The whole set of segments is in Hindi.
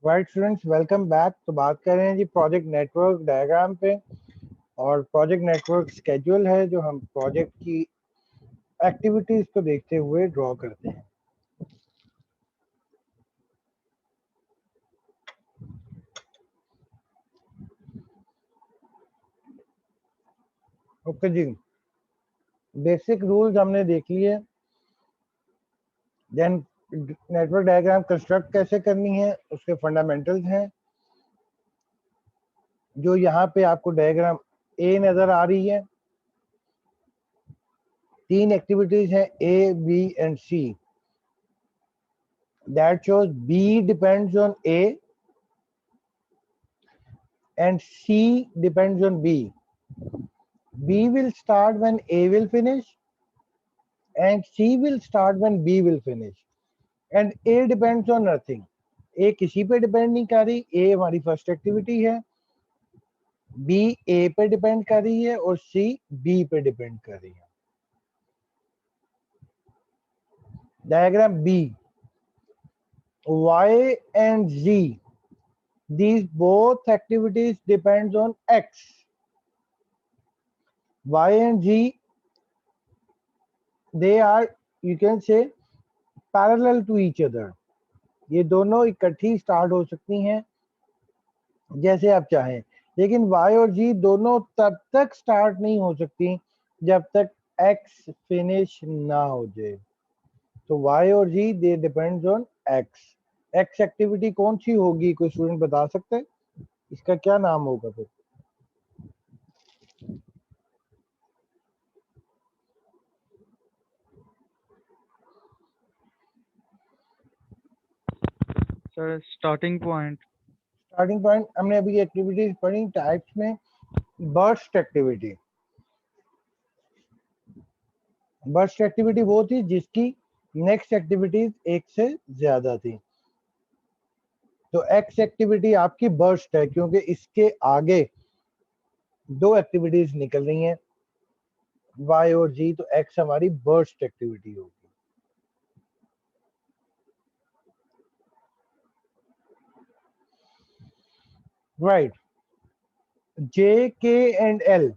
Right students, welcome back. तो बात कर रहे हैं जी प्रोजेक्ट नेटवर्क डायग्राम पे। और प्रोजेक्ट नेटवर्क स्केड्यूल है जो हम प्रोजेक्ट की एक्टिविटीज को देखते हुए ड्रॉ करते हैं। ओके जी, बेसिक रूल्स हमने देख लिए। देन नेटवर्क डायग्राम कंस्ट्रक्ट कैसे करनी है उसके फंडामेंटल्स हैं, जो यहाँ पे आपको डायग्राम ए नजर आ रही है। तीन एक्टिविटीज हैं A, B and C. That shows B depends on A and C depends on B. B will start when A will finish and C will start when B will finish. And A depends on nothing. A किसी पे डिपेंड नहीं कर रही, A हमारी फर्स्ट एक्टिविटी है, B A पे डिपेंड कर रही है और C B पे डिपेंड कर रही है। Diagram B, Y and Z, these both activities depends on X. Y and Z, they are, you can say, parallel to each other. ये दोनों इकट्ठी स्टार्ट हो सकती हैं जैसे आप चाहें, लेकिन Y और G दोनों तब तक स्टार्ट नहीं हो सकती जब तक X फिनिश ना हो जाए। तो Y और G they depends on X। X activity कौन सी होगी, कोई स्टूडेंट बता सकते हैं? इसका क्या नाम होगा फिर? Sir starting point. Starting point हमने अभी एक्टिविटीज पढ़ी टाइप्स में। बर्स्ट एक्टिविटी, बर्स्ट एक्टिविटी वो थी जिसकी नेक्स्ट एक्टिविटीज एक से ज्यादा थी। तो एक्स एक्टिविटी आपकी बर्स्ट है क्योंकि इसके आगे दो एक्टिविटीज निकल रही हैं वाई और जी, तो एक्स हमारी बर्स्ट एक्टिविटी होगी। राइट, जे, के एंड एल,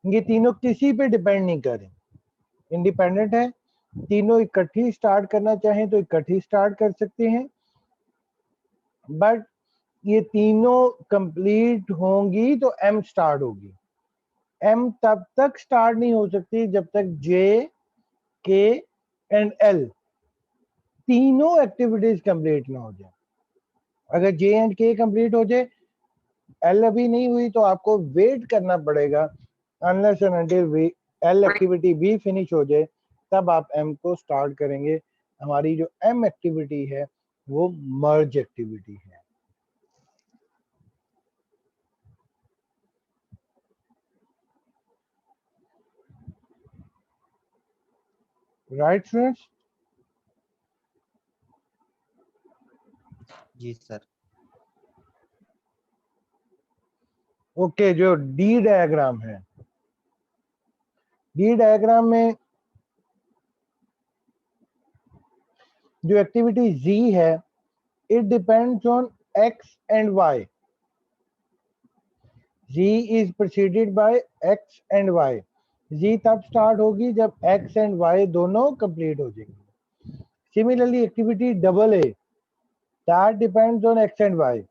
ये तीनों किसी पे डिपेंड नहीं कर रहे, इंडिपेंडेंट है। तीनों इकट्ठी स्टार्ट करना चाहें तो इकट्ठी स्टार्ट कर सकते हैं, बट ये तीनों कंप्लीट होंगी तो एम स्टार्ट होगी। एम तब तक स्टार्ट नहीं हो सकती जब तक जे, के एंड एल तीनों एक्टिविटीज कंप्लीट ना हो जाए। अगर जे एंड के कंप्लीट हो जाए, एल अभी नहीं हुई, तो आपको वेट करना पड़ेगा unless and until L activity भी फिनिश हो जाए, तब आप एम को स्टार्ट करेंगे। हमारी जो एम एक्टिविटी है वो मर्ज एक्टिविटी है। Right students? जी सर। ओके, जो डी डायग्राम है, डी डायग्राम में जो एक्टिविटी जी है, it depends on X and Y. G is preceded by X and Y. G तब स्टार्ट होगी जब एक्स एंड वाई दोनों कंप्लीट हो जाएंगे। Similarly activity double A, that depends on X and Y,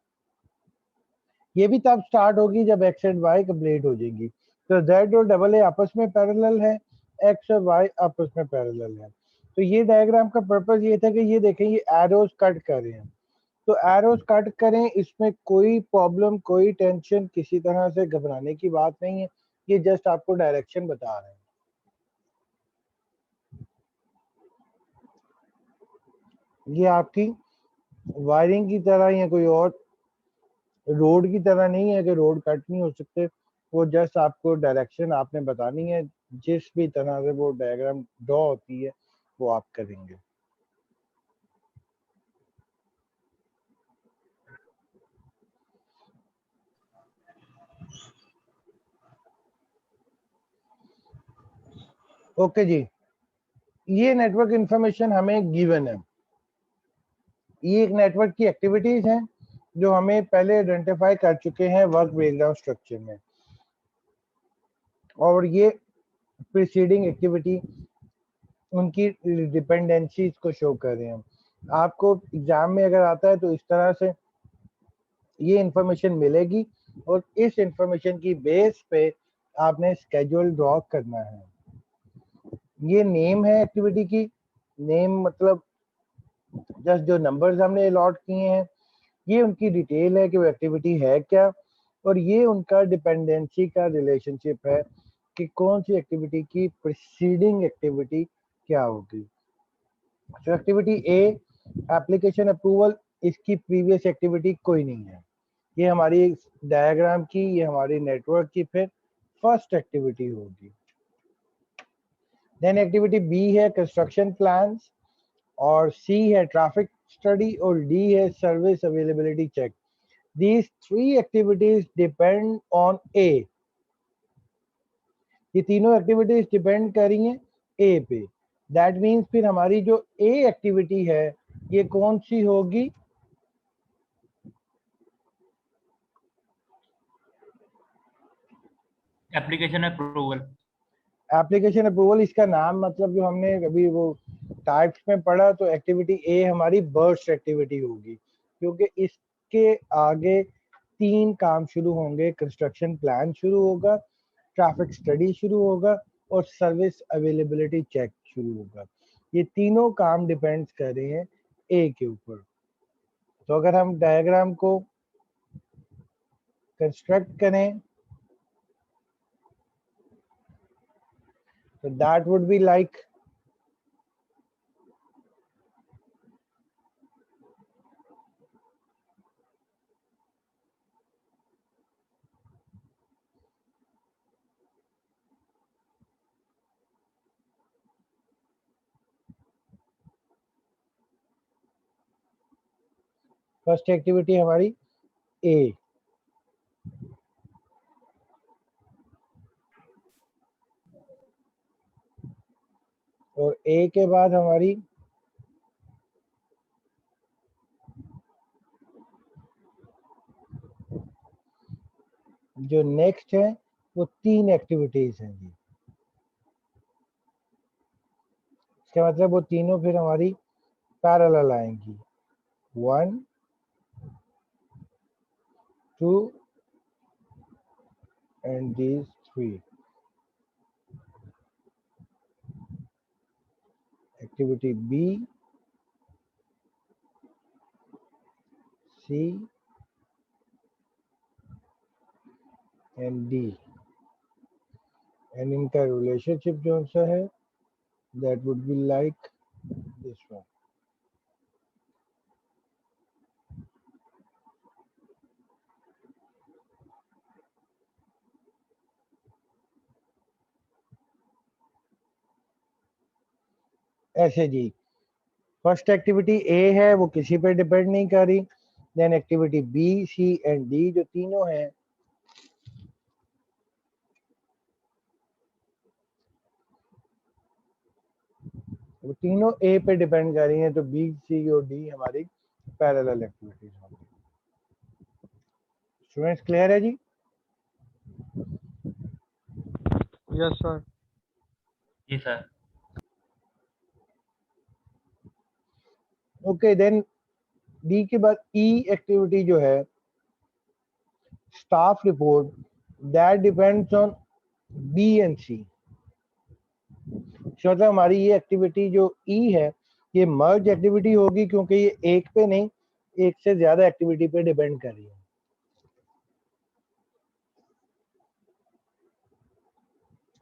ये भी तब स्टार्ट होगी जब एक्स एंड वाई कंप्लीट हो जाएंगी। तो जेड और डबल ए आपस में पैरेलल है, एक्स और वाई आपस में पैरेलल है। तो ये डायग्राम का पर्पस ये था कि ये देखें, ये एरोज कट कर रहे हैं, तो एरोज कट करें, इसमें कोई प्रॉब्लम, कोई टेंशन, किसी तरह से घबराने की बात नहीं है। ये जस्ट आपको डायरेक्शन बता रहे हैं। ये आपकी वायरिंग की तरह या कोई और रोड की तरह नहीं है कि रोड कट नहीं हो सकते। वो जस्ट आपको डायरेक्शन आपने बतानी है, जिस भी तरह से वो डायग्राम ड्रॉ होती है वो आप करेंगे। ओके जी, ये नेटवर्क इंफॉर्मेशन हमें गिवन है। ये एक नेटवर्क की एक्टिविटीज हैं जो हमें पहले आइडेंटिफाई कर चुके हैं वर्क ब्रेकडाउन स्ट्रक्चर में, और ये प्रीसीडिंग एक्टिविटी उनकी डिपेंडेंसीज को शो कर रहे हैं। आपको एग्जाम में अगर आता है तो इस तरह से ये इंफॉर्मेशन मिलेगी, और इस इंफॉर्मेशन की बेस पे आपने स्केड्यूल ड्रॉ करना है। ये नेम है एक्टिविटी की, नेम मतलब जस्ट जो नंबर्स हमने अलॉट किए हैं, ये उनकी डिटेल है कि वो एक्टिविटी है क्या, और ये उनका डिपेंडेंसी का रिलेशनशिप है कि कौन सी एक्टिविटी की प्रीसीडिंग एक्टिविटी क्या होगी। तो एक्टिविटी ए एप्लीकेशन अप्रूवल, इसकी प्रीवियस एक्टिविटी कोई नहीं है, ये हमारी डायग्राम की, ये हमारी नेटवर्क की फिर फर्स्ट एक्टिविटी होगी। देन एक्टिविटी बी है कंस्ट्रक्शन प्लान्स, और सी है ट्रैफिक स्टडी, और डी है service availability check. These three activities depend on A. ये तीनों एक्टिविटीज डिपेंड कर रही हैं ए पे। दैट मीन्स फिर हमारी जो ए एक्टिविटी है ये कौन सी होगी? Application approval. एप्लीकेशन अप्रूवल, इसका नाम मतलब जो हमने अभी वो टाइप्स में पढ़ा, तो एक्टिविटी ए हमारी बर्स्ट एक्टिविटी होगी, क्योंकि इसके आगे तीन काम शुरू होंगे। कंस्ट्रक्शन प्लान शुरू होगा, ट्रैफिक स्टडी शुरू होगा, और सर्विस अवेलेबिलिटी चेक शुरू होगा। ये तीनों काम डिपेंड कर रहे हैं ए के ऊपर। तो अगर हम डायग्राम को कंस्ट्रक्ट करें तो that would be like, first activity हमारी ए, और ए के बाद हमारी जो नेक्स्ट है वो तीन एक्टिविटीज हैं जी। इसका मतलब वो तीनों फिर हमारी पैरेलल आएंगी, 1 2 and these 3. Activity B, C and D, and इनका रिलेशनशिप जो सा है that would be like this one. ऐसे जी, फर्स्ट एक्टिविटी ए है वो किसी पे डिपेंड नहीं कर रही। Then activity B, C and D जो तीनों हैं वो तीनों ए पे डिपेंड कर रही हैं, तो बी, सी और डी हमारी पैरेलल एक्टिविटीज होंगी। स्टूडेंट्स क्लियर है जी? Yes, sir. जी सर। ओके, देन डी के बाद ई एक्टिविटी जो है staff report, that depends on B and C. मतलब हमारी ये एक्टिविटी जो ई है ये मर्ज एक्टिविटी होगी, क्योंकि ये एक पे नहीं एक से ज्यादा एक्टिविटी पे डिपेंड कर रही है।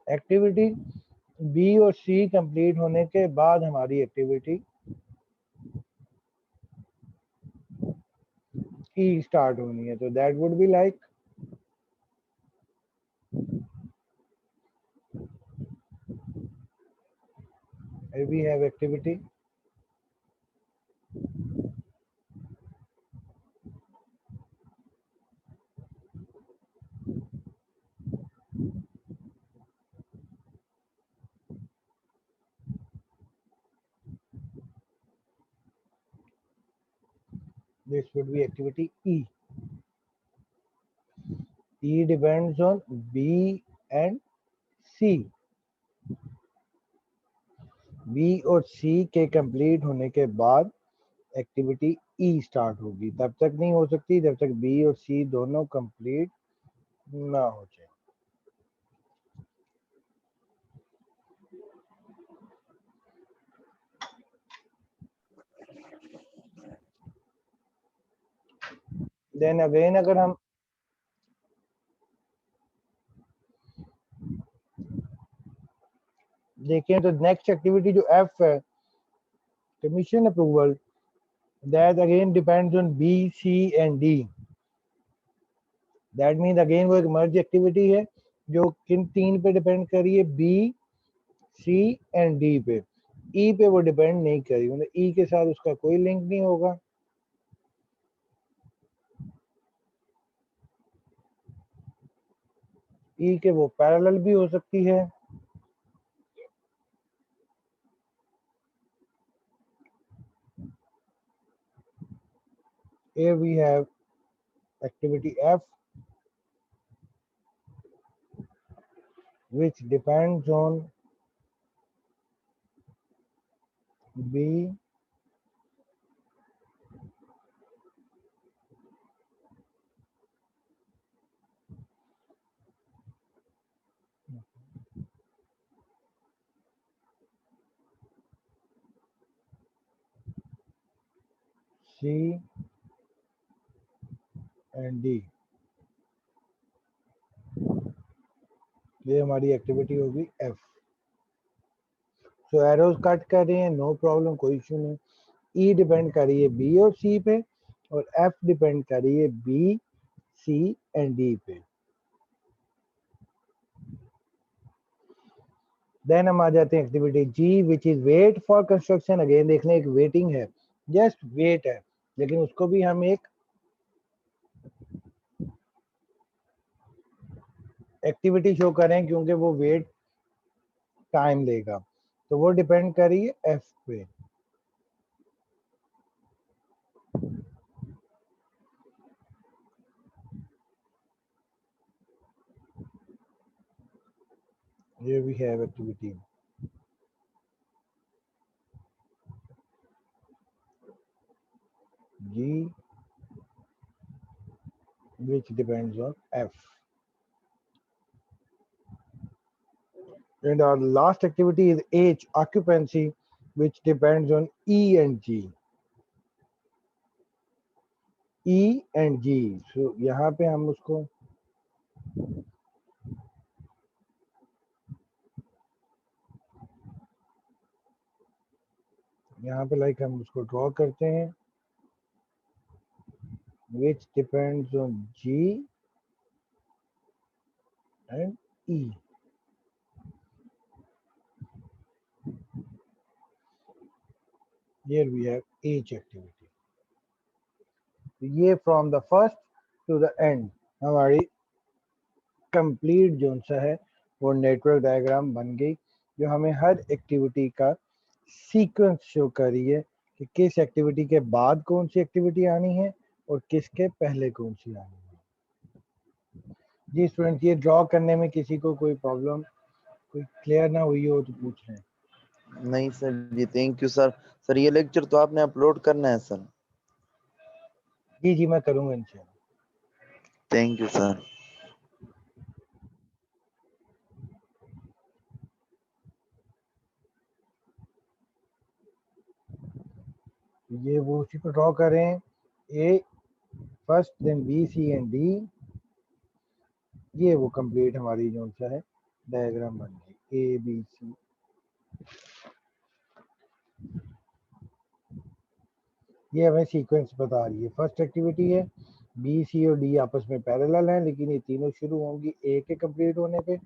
एक्टिविटी बी और सी कंप्लीट होने के बाद हमारी एक्टिविटी ई स्टार्ट होनी है, तो that would be like we have activity this would be activity E. E depends on B and C. B और C के कंप्लीट होने के बाद एक्टिविटी E स्टार्ट होगी, तब तक नहीं हो सकती जब तक B और C दोनों कंप्लीट ना हो जाए। देन अगेन अगर हम देखें तो नेक्स्ट एक्टिविटी जो F है, commission approval, that again depends on B, C and D. That means again वो एक मर्ज एक्टिविटी है जो किन तीन पे डिपेंड कर रही है, B, C and D पे। E पे वो डिपेंड नहीं करी, मतलब E के साथ उसका कोई लिंक नहीं होगा। E के वो पैरेलल भी हो सकती है। Here we have activity F, which depends on B, C and D। ये हमारी एक्टिविटी होगी F। तो एरोज कट कर रहे हैं, नो प्रॉब्लम, कोई इशू नहीं। E डिपेंड कर रही है B और C पे और F डिपेंड कर रही है B, C and D पे। देन हम आ जाते हैं activity G, which is wait for construction. Again देख लें, एक वेटिंग है, जस्ट वेट है, लेकिन उसको भी हम एक एक्टिविटी शो करें क्योंकि वो वेट टाइम लेगा, तो वो डिपेंड कर रही है F पे। Here we have activity G, which depends on F. And our last activity is H, occupancy, which depends on E and G. E and G. So यहाँ पे हम उसको यहाँ पे लाइक हम उसको ड्रॉ करते हैं, which depends on G and E. Here we have H activity. ये from the first to the end हमारी कंप्लीट जोन सा है वो नेटवर्क डायग्राम बन गई, जो हमें हर एक्टिविटी का सीक्वेंस शो कर रही है कि किस एक्टिविटी के बाद कौन सी एक्टिविटी आनी है और किसके पहले कौन सी आनी है। जी स्टूडेंट, ये ड्रॉ करने में किसी को कोई प्रॉब्लम, कोई क्लियर ना हुई हो तो पूछ लें। नहीं sir ji, thank you sir. Sir ये लेक्चर तो आपने अपलोड करना है सर? जी जी मैं करूँगा इंशाल्लाह। Thank you sir. ये वो उसी को ड्रॉ करें, A first then B, C and D. ये वो कंप्लीट हमारी जो सा है डायग्राम बन गई, ए बी सी। ये हमें सीक्वेंस बता रही है। फर्स्ट एक्टिविटी है, बी, सी और डी आपस में पैरेलल हैं, लेकिन ये तीनों शुरू होंगी ए के कंप्लीट होने पे।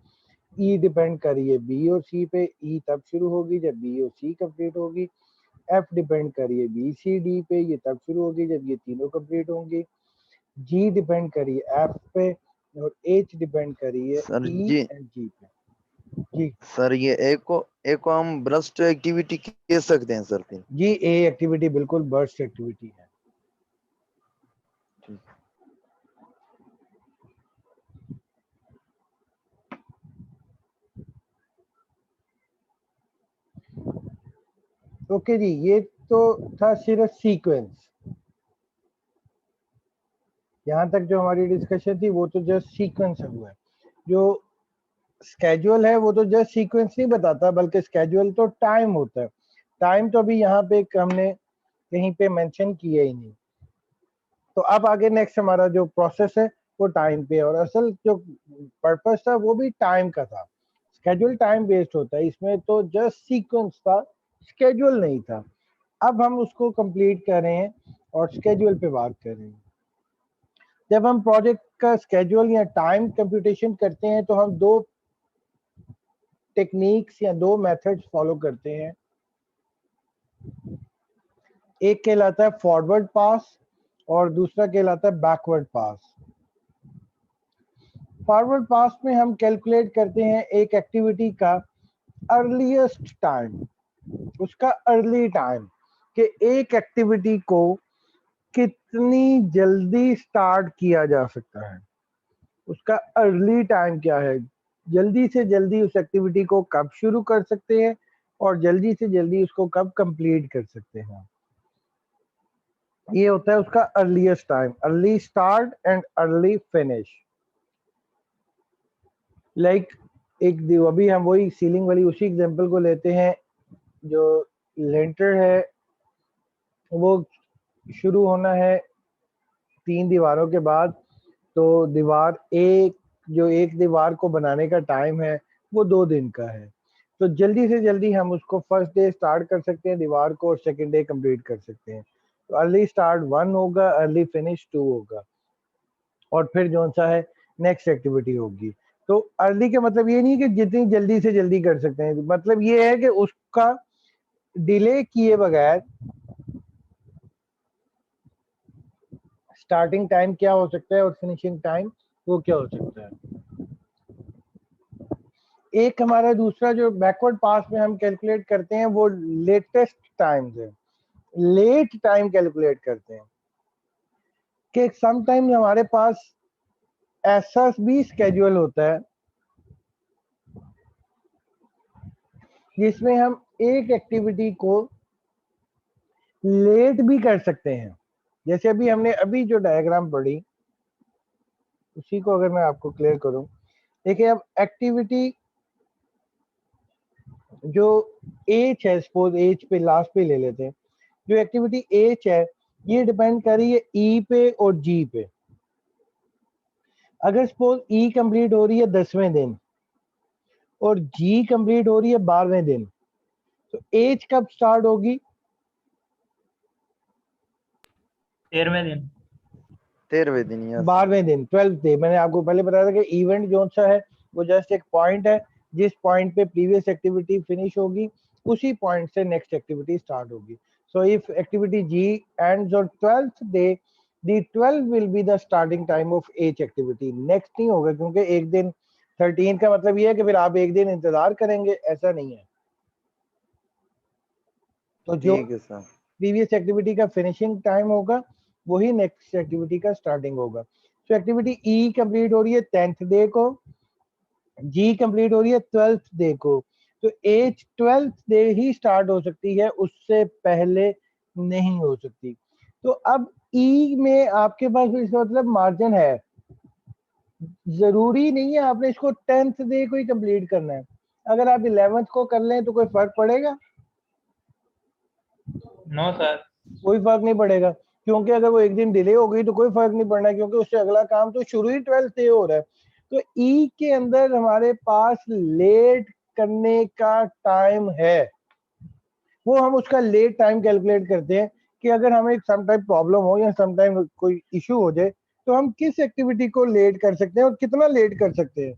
ई डिपेंड कर रही है बी और सी पे, ई तब शुरू होगी जब बी और सी कंप्लीट होगी। एफ डिपेंड कर रही है बी, सी, डी पे, ये तब शुरू होगी जब ये तीनों कंप्लीट होंगी। जी डिपेंड कर रही है एफ पे और एच डिपेंड कर रही है सर ई जी, एंड जी पे। जी सर ये एको हम ब्रस्ट एक्टिविटी कह सकते हैं सर फिर? जी, ए एक्टिविटी बिल्कुल बर्स्ट एक्टिविटी है। ओके जी, ये तो था सिर्फ सीक्वेंस। यहाँ तक जो हमारी डिस्कशन थी वो तो जस्ट सीक्वेंस हुआ है। जो स्केड्यूल है वो तो जस्ट सीक्वेंस नहीं बताता, बल्कि स्केड्यूल तो टाइम होता है। टाइम तो अभी यहाँ पे हमने कहीं पे मेंशन किया ही नहीं। तो अब आगे नेक्स्ट हमारा जो प्रोसेस है वो टाइम पे, और असल जो पर्पस था वो भी टाइम का था। स्केड्यूल टाइम बेस्ड होता है, इसमें तो जस्ट सीक्वेंस था, स्केड्यूल नहीं था। अब हम उसको कंप्लीट कर रहे हैं और स्केड्यूल पे बात कर रहे हैं। जब हम प्रोजेक्ट का स्केड्यूल या टाइम कंप्यूटेशन करते हैं तो हम दो टेक्निक्स या दो मेथड्स फॉलो करते हैं। एक कहलाता है फॉरवर्ड पास और दूसरा कहलाता है बैकवर्ड पास। फॉरवर्ड पास में हम कैलकुलेट करते हैं एक एक्टिविटी का अर्लीस्ट टाइम, उसका अर्ली टाइम, कि एक एक्टिविटी को कितनी जल्दी स्टार्ट किया जा सकता है, उसका अर्ली टाइम क्या है, जल्दी से जल्दी उस एक्टिविटी को कब शुरू कर सकते हैं और जल्दी से जल्दी उसको कब कंप्लीट कर सकते हैं। ये होता है उसका earliest time, early start and early finish. Like अभी हम वही सीलिंग वाली उसी एग्जांपल को लेते हैं। जो लेंटर है वो शुरू होना है 3 दीवारों के बाद, तो दीवार एक दीवार को बनाने का टाइम है वो 2 दिन का है। तो जल्दी से जल्दी हम उसको फर्स्ट डे स्टार्ट कर सकते हैं दीवार को, और सेकंड डे कंप्लीट कर सकते हैं। तो अर्ली स्टार्ट 1 होगा, अर्ली फिनिश 2 होगा, और फिर जो सा है नेक्स्ट एक्टिविटी होगी। तो अर्ली का मतलब ये नहीं कि जितनी जल्दी से जल्दी कर सकते हैं, मतलब ये है कि उसका डिले किए बगैर स्टार्टिंग टाइम क्या हो सकता है और फिनिशिंग टाइम वो क्या हो सकता है। एक हमारा दूसरा जो बैकवर्ड पास में हम कैलकुलेट करते हैं वो लेटेस्ट टाइम है, लेट टाइम कैलकुलेट करते हैं। कि समटाइम हमारे पास ऐसा भी स्केड्यूल होता है जिसमें हम एक एक्टिविटी को लेट भी कर सकते हैं। जैसे अभी जो डायग्राम पढ़ी उसी को अगर मैं आपको क्लियर करूं, देखिए अब एक्टिविटी जो एच है, सपोज एच पे लास्ट पे ले लेते हैं, जो एक्टिविटी एच है ये डिपेंड कर रही है ई पे और जी पे। अगर सपोज ई कंप्लीट हो रही है 10वें दिन और जी कंप्लीट हो रही है 12वें दिन, तो एच कब स्टार्ट होगी? 13वें दिन। 13वें दिन, यस। 12वें दिन, 12th डे। मैंने आपको पहले बताया था कि इवेंट जो सा है वो जस्ट एक पॉइंट है, जिस पॉइंट पे प्रीवियस एक्टिविटी फिनिश होगी उसी पॉइंट से नेक्स्ट एक्टिविटी स्टार्ट होगी। So if activity G ends on 12th day, the 12 will be the starting time of H activity. Next नहीं होगा, क्योंकि एक दिन 13 का मतलब ये है कि फिर आप एक दिन इंतजार करेंगे, ऐसा नहीं है। तो जो ठीक है सर। प्रीवियस एक्टिविटी का फिनिशिंग टाइम होगा वही नेक्स्ट एक्टिविटी का स्टार्टिंग होगा। तो एक्टिविटी ई कंप्लीट हो रही है 10th डे को, जी कंप्लीट हो रही है 12th डे को, तो एच 12th डे ही स्टार्ट हो सकती है, उससे पहले नहीं हो सकती। तो अब ई में आपके पास इसका मतलब मार्जिन है, जरूरी नहीं है आपने इसको 10th डे को ही कंप्लीट करना है। अगर आप 11th को कर लें तो कोई फर्क पड़ेगा? No sir. कोई फर्क नहीं पड़ेगा, क्योंकि अगर वो एक दिन डिले हो गई तो कोई फर्क नहीं पड़ना, क्योंकि उससे अगला काम तो शुरू ही 12th से हो रहा है। तो ई के अंदर हमारे पास लेट करने का टाइम है, वो हम उसका लेट टाइम कैलकुलेट करते हैं कि अगर हमें सम टाइम प्रॉब्लम हो या सम टाइम कोई इशू हो जाए तो हम किस एक्टिविटी को लेट कर सकते हैं और कितना लेट कर सकते हैं।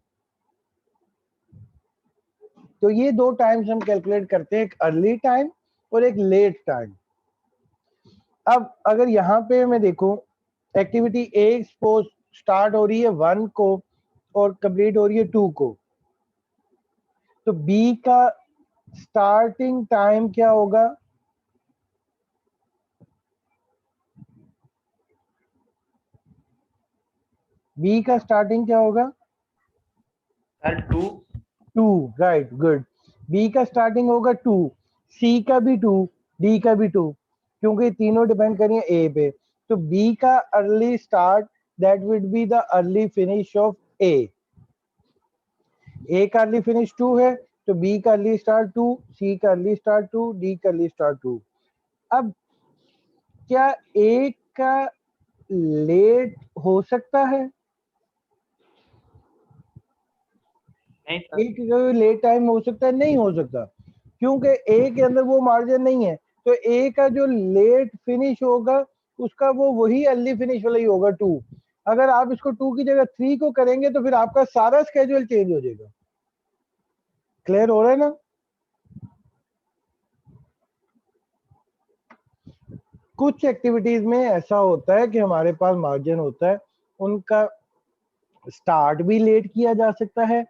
तो ये दो टाइम्स हम कैलकुलेट करते हैं, एक अर्ली टाइम और एक लेट टाइम। अब अगर यहाँ पे मैं देखूं, एक्टिविटी ए सपोज स्टार्ट हो रही है 1 को और कंप्लीट हो रही है 2 को, तो बी का स्टार्टिंग टाइम क्या होगा? बी का स्टार्टिंग क्या होगा? Sir 2, right, good. बी का स्टार्टिंग होगा 2, सी का भी 2, डी का भी 2, क्योंकि तीनों डिपेंड करेंगे ए पे। तो बी का early start that would be the early finish of A का अर्ली फिनिश 2 है, तो बी का अर्ली स्टार्ट 2, सी का अर्ली स्टार्ट 2, डी का अर्ली स्टार्ट 2। अब क्या ए का लेट हो सकता है? नहीं सर। एक लेट टाइम हो सकता है? नहीं हो सकता, क्योंकि ए के अंदर वो मार्जिन नहीं है। तो ए का जो लेट फिनिश होगा उसका वो वही अर्ली फिनिश वाला ही होगा 2। अगर आप इसको 2 की जगह 3 को करेंगे तो फिर आपका सारा स्केड्यूल चेंज हो जाएगा। क्लियर हो रहा है ना? कुछ एक्टिविटीज में ऐसा होता है कि हमारे पास मार्जिन होता है, उनका स्टार्ट भी लेट किया जा सकता है,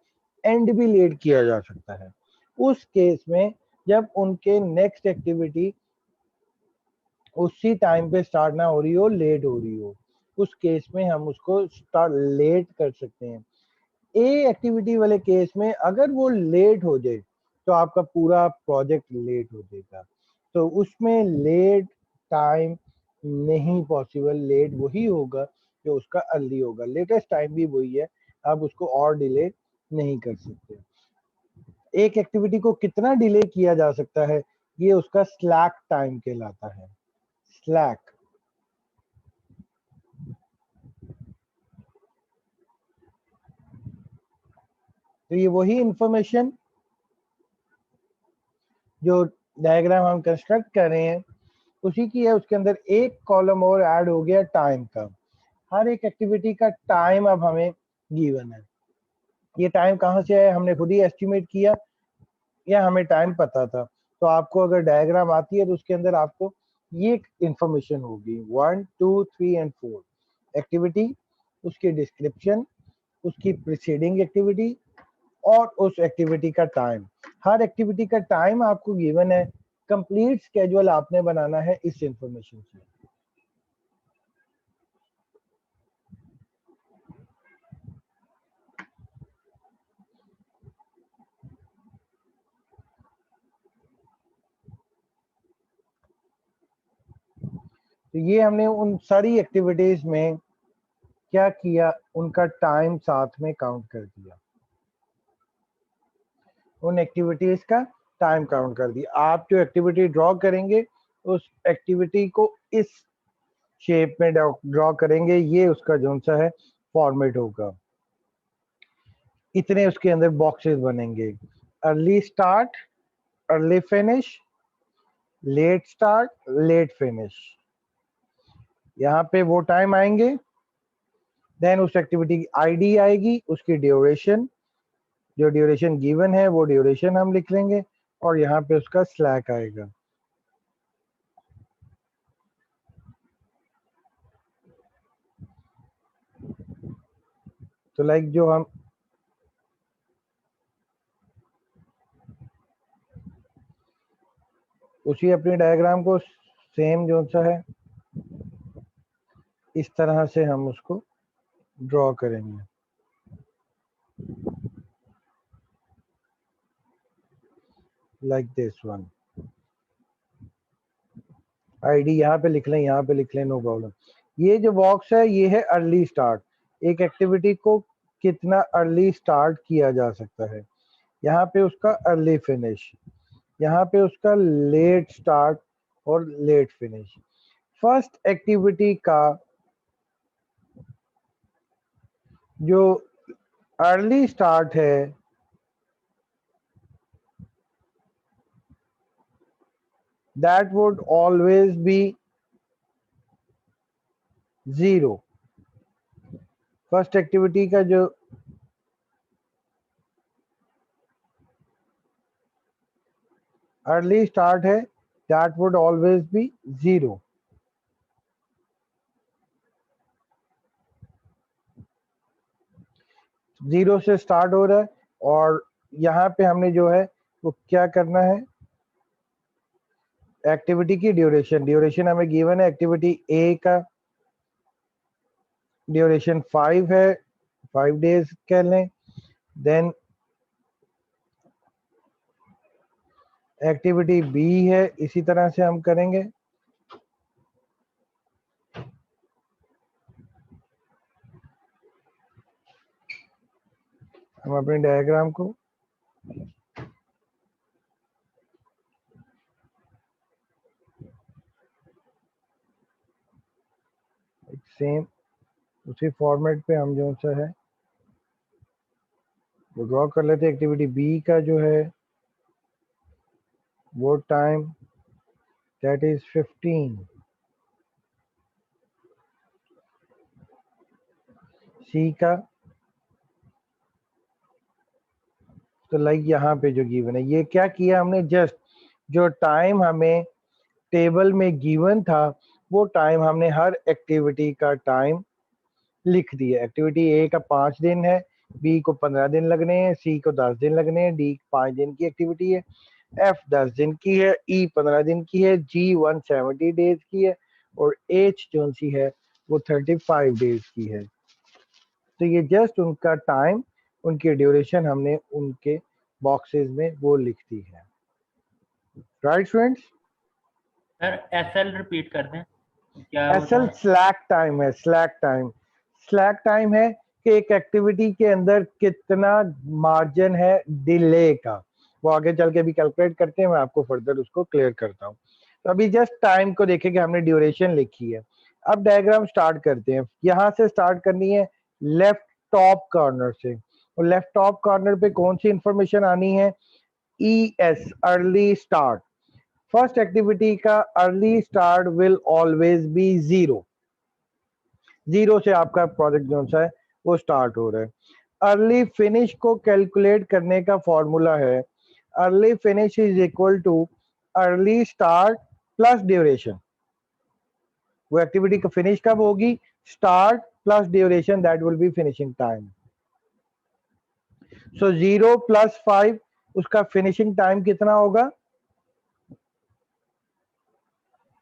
एंड भी लेट किया जा सकता है। उस केस में जब उनके नेक्स्ट एक्टिविटी उसी टाइम पे स्टार्ट ना हो रही हो, लेट हो रही हो, उस केस में हम उसको स्टार्ट लेट कर सकते हैं। ए एक्टिविटी वाले केस में अगर वो लेट हो जाए तो आपका पूरा प्रोजेक्ट लेट हो जाएगा। तो उसमें लेट टाइम नहीं पॉसिबल, लेट वही होगा जो उसका अर्ली होगा, लेटेस्ट टाइम भी वही है, आप उसको और डिले नहीं कर सकते। एक एक्टिविटी को कितना डिले किया जा सकता है, ये उसका स्लैक टाइम कहलाता है। स्लैक, तो ये वही इंफॉर्मेशन जो डायग्राम हम कंस्ट्रक्ट कर रहे हैं उसी की है। उसके अंदर एक कॉलम और ऐड हो गया टाइम का। हर एक एक्टिविटी का टाइम अब हमें गिवन है। ये टाइम कहाँ से आया, हमने खुद ही एस्टिमेट किया या हमें टाइम पता था? तो आपको अगर डायग्राम आती है तो उसके अंदर आपको ये इंफॉर्मेशन होगी 1 2 3 एंड 4 एक्टिविटी, उसकी डिस्क्रिप्शन, उसकी प्रीसीडिंग एक्टिविटी और उस एक्टिविटी का टाइम। हर एक्टिविटी का टाइम आपको गिवन है, कंप्लीट स्केड्यूल आपने बनाना है इस इंफॉर्मेशन से। तो ये हमने उन सारी एक्टिविटीज में क्या किया, उनका टाइम साथ में काउंट कर दिया, उन एक्टिविटीज का टाइम काउंट कर दिया। आप जो एक्टिविटी ड्रॉ करेंगे उस एक्टिविटी को इस शेप में ड्रॉ करेंगे, ये उसका जो सा है फॉर्मेट होगा। इतने उसके अंदर बॉक्सेस बनेंगे, early start, early finish, late start, late finish. यहाँ पे वो टाइम आएंगे, देन उस एक्टिविटी की आईडी आएगी, उसकी ड्यूरेशन, जो ड्यूरेशन गिवन है वो ड्यूरेशन हम लिख लेंगे, और यहाँ पे उसका स्लैक आएगा। तो लाइक जो हम उसी अपनी डायग्राम को सेम जो सा है इस तरह से हम उसको ड्रॉ करेंगे। लाइक दिस वन, आईडी यहाँ पे लिख लें, यहाँ पे लिख लें, नो प्रॉब्लम। ये जो बॉक्स है ये है अर्ली स्टार्ट, एक एक्टिविटी को कितना अर्ली स्टार्ट किया जा सकता है। यहाँ पे उसका अर्ली फिनिश, यहाँ पे उसका लेट स्टार्ट और लेट फिनिश। फर्स्ट एक्टिविटी का जो अर्ली स्टार्ट है that would always be 0। First activity का जो अर्ली स्टार्ट है that would always be 0। Zero से स्टार्ट हो रहा है, और यहाँ पे हमने जो है वो क्या करना है, एक्टिविटी की ड्यूरेशन, ड्यूरेशन हमें गिवन है, एक्टिविटी ए का ड्यूरेशन 5 है, 5 डेज कह लें। देन एक्टिविटी बी है, इसी तरह से हम करेंगे। हम अपने डायग्राम को सेम उसी फॉर्मेट पे हम जो सा है वो ड्रॉ कर लेते हैं। एक्टिविटी बी का जो है वो टाइम दैट इज 15, सी का तो लाइक यहाँ पे जो गिवन है, ये क्या किया हमने, जस्ट जो टाइम हमें टेबल में गिवन था वो टाइम हमने हर एक्टिविटी का टाइम लिख दिया। एक्टिविटी ए का 5 दिन है, बी को 15 दिन लगने हैं, सी को 10 दिन लगने हैं, डी 5 दिन की एक्टिविटी है, एफ 10 दिन की है, ई 15 दिन की है, जी 170 डेज की है और एच जो सी है वो 35 डेज की है। तो ये जस्ट उनका टाइम, उनकी ड्यूरेशन हमने उनके बॉक्सेस में वो लिख दी है। Right students? Sir SL repeat कर दें क्या एसएल होता है? स्लैक टाइम है। स्लैक टाइम, स्लैक टाइम है कि एक एक्टिविटी के अंदर कितना मार्जिन है डिले का, वो आगे चल के भी कैलकुलेट करते हैं, मैं आपको फर्दर उसको क्लियर करता हूँ। तो अभी जस्ट टाइम को देखें कि हमने ड्यूरेशन लिखी है। अब डायग्राम स्टार्ट करते हैं। यहाँ से स्टार्ट करनी है लेफ्ट टॉप कॉर्नर से, और लेफ्ट टॉप कॉर्नर पे कौन सी इंफॉर्मेशन आनी है, ES early start. First activity का early start will always be 0, 0 से आपका प्रोजेक्ट जो सा है वो स्टार्ट हो रहा है। अर्ली फिनिश को कैलकुलेट करने का फॉर्मूला है early finish is equal too early start plus duration. वो एक्टिविटी का फिनिश कब होगी, start plus duration, that will B finishing time. सो 0 + 5 उसका फिनिशिंग टाइम कितना होगा,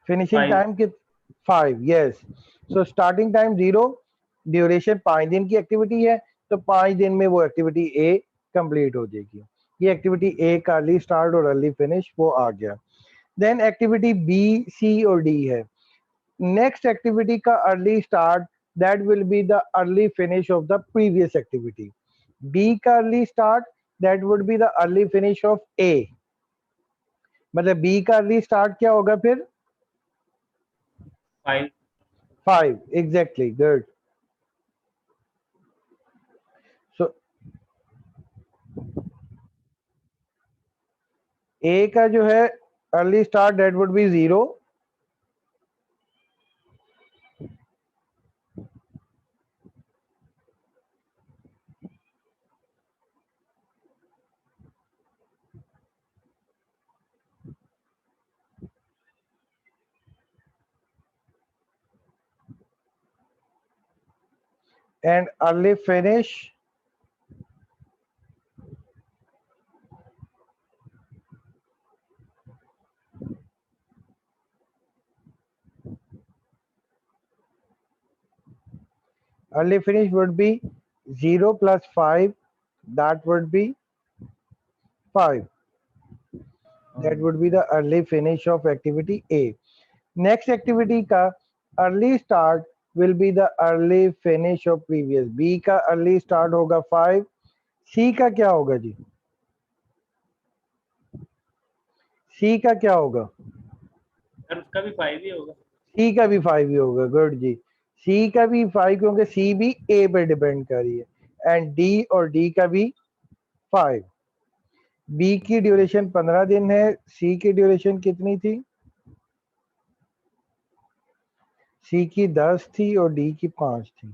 फिनिशिंग 5 टाइम कित 5, yes. So starting time 0, duration 5 दिन की एक्टिविटी है तो 5 दिन में वो एक्टिविटी ए कंप्लीट हो जाएगी। ये एक्टिविटी ए का अर्ली स्टार्ट और अर्ली फिनिश वो आ गया। देन एक्टिविटी बी, सी और डी है। नेक्स्ट एक्टिविटी का early start that will be the early finish of the previous activity. B का early start that would be the early finish of A. मतलब बी का अर्ली स्टार्ट क्या होगा फिर, 5 5, एग्जैक्टली, गुड। सो ए का जो है early start that would B 0, and early finish would be 0 + 5, that would be 5. That would be the early finish of activity A. Next activity का early start will be the early finish of previous। B का early start होगा 5, C का क्या होगा जी, C का क्या होगा, सर उसका भी 5 ही होगा। सी का भी 5 ही होगा, गुड जी। सी का भी 5 क्योंकि सी भी ए पे डिपेंड कर रही है, एंड डी और डी का भी 5। बी की ड्यूरेशन 15 दिन है, सी की ड्यूरेशन कितनी थी, सी की 10 थी और डी की 5 थी।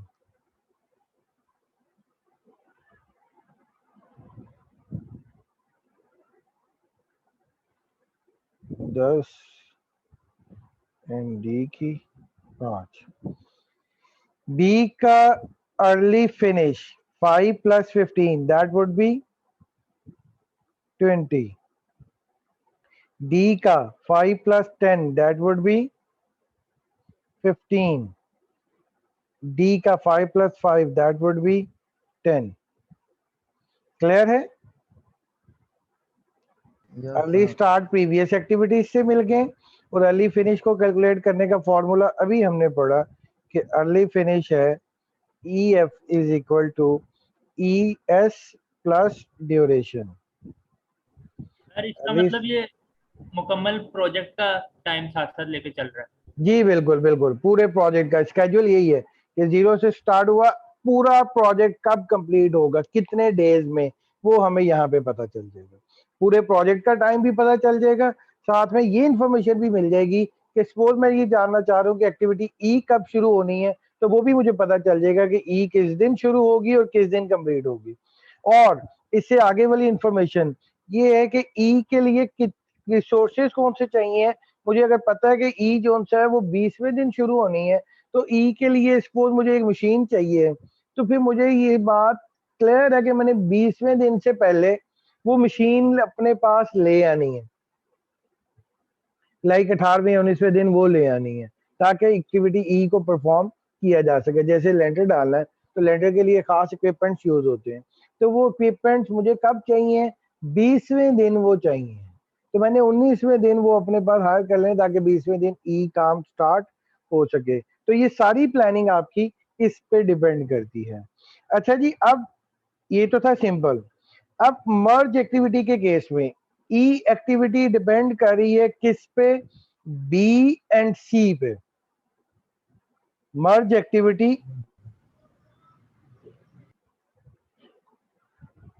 दस एंड डी की 5। बी का early finish 5 + 15 that would B 20। D का 5 + 10 दैट वुड बी 15। डी का 5 + 5 दैट वुड बी 10। क्लियर है? Yes, early sir. Start previous activities से मिल गए और अर्ली फिनिश को कैलकुलेट करने का फॉर्मूला अभी हमने पढ़ा कि अर्ली फिनिश है E F is equal to E S plus duration. Sir इसका अर्ली, मतलब ये मुकम्मल प्रोजेक्ट का टाइम साथ साथ लेके चल रहा है। जी बिल्कुल बिल्कुल, पूरे प्रोजेक्ट का स्केड्यूल यही है कि 0 से स्टार्ट हुआ, पूरा प्रोजेक्ट कब कंप्लीट होगा, कितने डेज में, वो हमें यहाँ पे पता चल जाएगा। पूरे प्रोजेक्ट का टाइम भी पता चल जाएगा, साथ में ये इन्फॉर्मेशन भी मिल जाएगी कि सपोज मैं ये जानना चाह रहा हूँ कि एक्टिविटी ई कब शुरू होनी है, तो वो भी मुझे पता चल जाएगा कि ई किस दिन शुरू होगी और किस दिन कंप्लीट होगी। और इससे आगे वाली इंफॉर्मेशन ये है कि ई के लिए रिसोर्सेज कौन से चाहिए। मुझे अगर पता है कि ई जोन सा है वो 20वें दिन शुरू होनी है, तो ई के लिए सपोज मुझे एक मशीन चाहिए, तो फिर मुझे ये बात क्लियर है कि मैंने 20वें दिन से पहले वो मशीन अपने पास ले आनी है, लाइक 18वें 19वें दिन वो ले आनी है, ताकि एक्टिविटी ई को परफॉर्म किया जा सके। जैसे लेंटर डालना है तो लेंटर के लिए खास इक्विपमेंट्स यूज होते हैं, तो वो इक्विपमेंट्स मुझे कब चाहिए, 20वें दिन वो चाहिए, तो मैंने 19वें दिन वो अपने पास हायर कर लें ताकि 20वें दिन ई काम स्टार्ट हो सके। तो ये सारी प्लानिंग आपकी इस पे डिपेंड करती है। अच्छा जी, अब ये तो था सिंपल। अब मर्ज एक्टिविटी के केस में ई एक्टिविटी डिपेंड कर रही है किस पे, बी एंड सी पे। मर्ज एक्टिविटी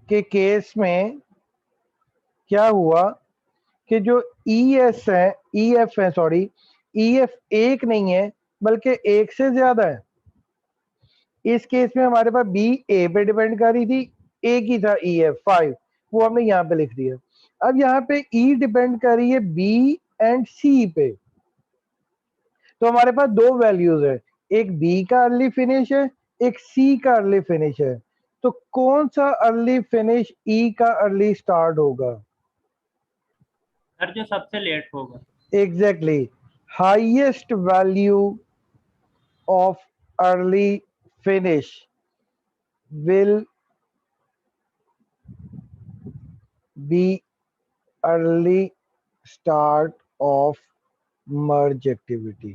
के केस में क्या हुआ कि जो ई एस है, ई एफ है, सॉरी, ई एफ एक नहीं है बल्कि एक से ज्यादा है। इस केस में हमारे पास बी ए पे डिपेंड कर रही थी, एक ही था ई एफ 5, वो हमने यहाँ पे लिख दिया। अब यहाँ पे ई डिपेंड कर रही है बी एंड सी पे, तो हमारे पास दो वैल्यूज है, एक बी का अर्ली फिनिश है, एक सी का अर्ली फिनिश है, तो कौन सा अर्ली फिनिश ई का अर्ली स्टार्ट होगा? सर जो सबसे लेट होगा। Exactly, highest value of early finish will be early start of merge activity।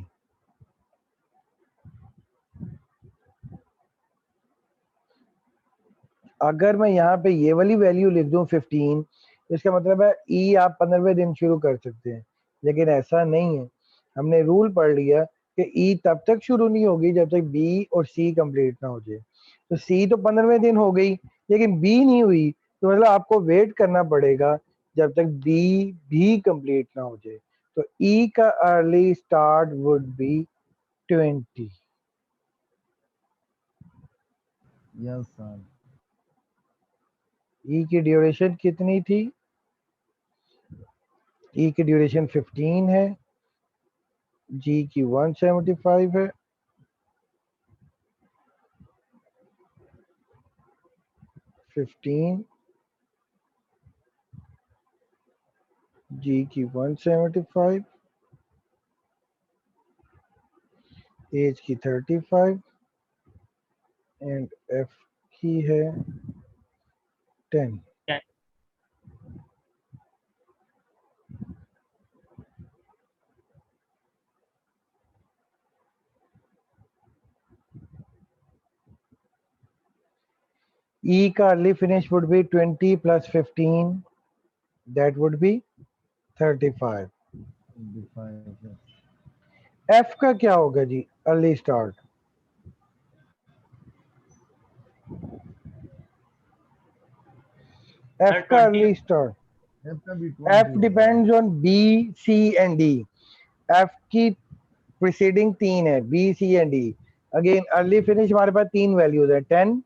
अगर मैं यहाँ पे ये वाली वैल्यू लिख दूं 15, इसका मतलब है ई आप 15वें दिन शुरू कर सकते हैं, लेकिन ऐसा नहीं है। हमने रूल पढ़ लिया कि ई तब तक शुरू नहीं होगी जब तक बी और सी कंप्लीट ना हो जाए। तो सी तो 15वें दिन हो गई, लेकिन बी नहीं हुई, तो मतलब आपको वेट करना पड़ेगा जब तक बी भी कंप्लीट ना हो जाए। तो ई का early start would be 20। Yes, sir. ई की ड्यूरेशन कितनी थी? ई की ड्यूरेशन 15 है, जी की 175 है, 15 जी की 175, एज की 35 एंड एफ की है 10। क्या? E का early finish would be 20 plus 15, that would B 35। 25, yes. F का क्या होगा जी अर्ली स्टार्ट? सर एफ का 20। अर्ली स्टार्ट, F का भी एफ 20 होगा। Depends on B C and D. F की प्रीसीडिंग 3 है, B C and D. Again early finish हमारे पास तीन वैल्यूज है, 10,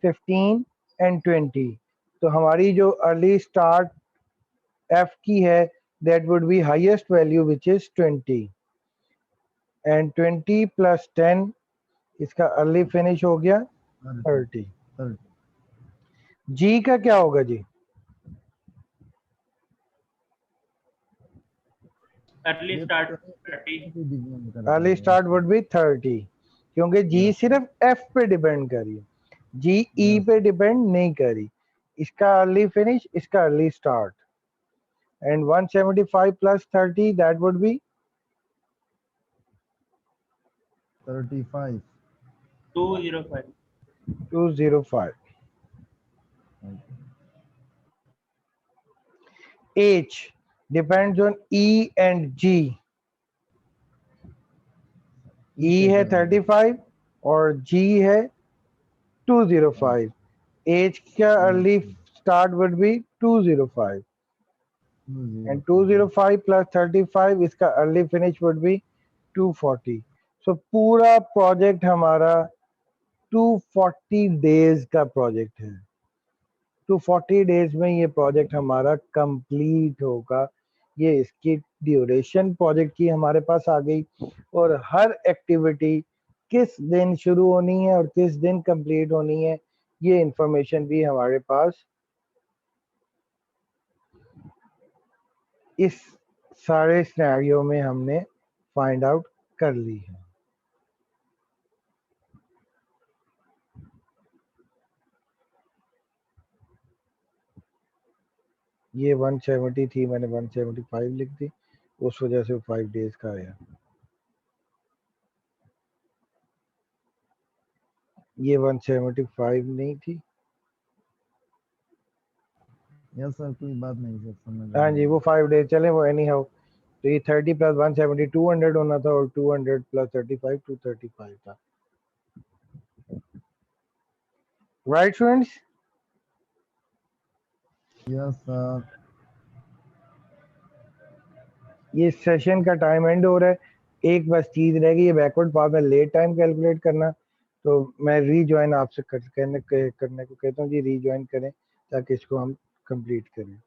15 एंड 20। तो हमारी जो अर्ली स्टार्ट एफ की है that would B highest value which is 20 and 20 plus 10, इसका अर्ली फिनिश हो गया 30। 30। जी का क्या होगा जी? अर्ली ये स्टार्ट तो 30। डिपेंड करता अर्ली है। स्टार्ट वुड बी 30, क्योंकि जी Yes. सिर्फ एफ पे डिपेंड कर रही है, जी ई Yes. पे डिपेंड नहीं करी। इसका अर्ली फिनिश, इसका early start. and 175 plus 30, that would be 35. 205. 205. Okay. H depends on E and G. E है 35 और G है 205. H का early start would be 205 and 205 plus 35 इसका early finish would be 240. So पूरा project हमारा 240 days का project है. 240 days में ये project हमारा complete होगा. ये इसकी ड्यूरेशन प्रोजेक्ट की हमारे पास आ गई और हर एक्टिविटी किस दिन शुरू होनी है और किस दिन कंप्लीट होनी है ये इंफॉर्मेशन भी हमारे पास इस सारे सिनेरियो में हमने फाइंड आउट कर ली है. ये 170 थी, मैंने 175 लिख दी, उस वजह से 5 डेज का आया. ये 175 नहीं थी. यस सर, कोई बात नहीं सर, समझ हाँ जी, वो 5 डेज चले, वो एनी हाउ. तो ये 30 प्लस 170 200 होना था और 200 प्लस 35 235 था. Right students? Yes sir. ये सेशन का टाइम एंड हो रहा है. एक बस चीज रह गई, ये बैकवर्ड पाथ में लेट टाइम कैलकुलेट करना. तो मैं रीजॉइन आपसे करने को कहता हूँ जी, रीजॉइन करें ताकि इसको हम कंप्लीट करें.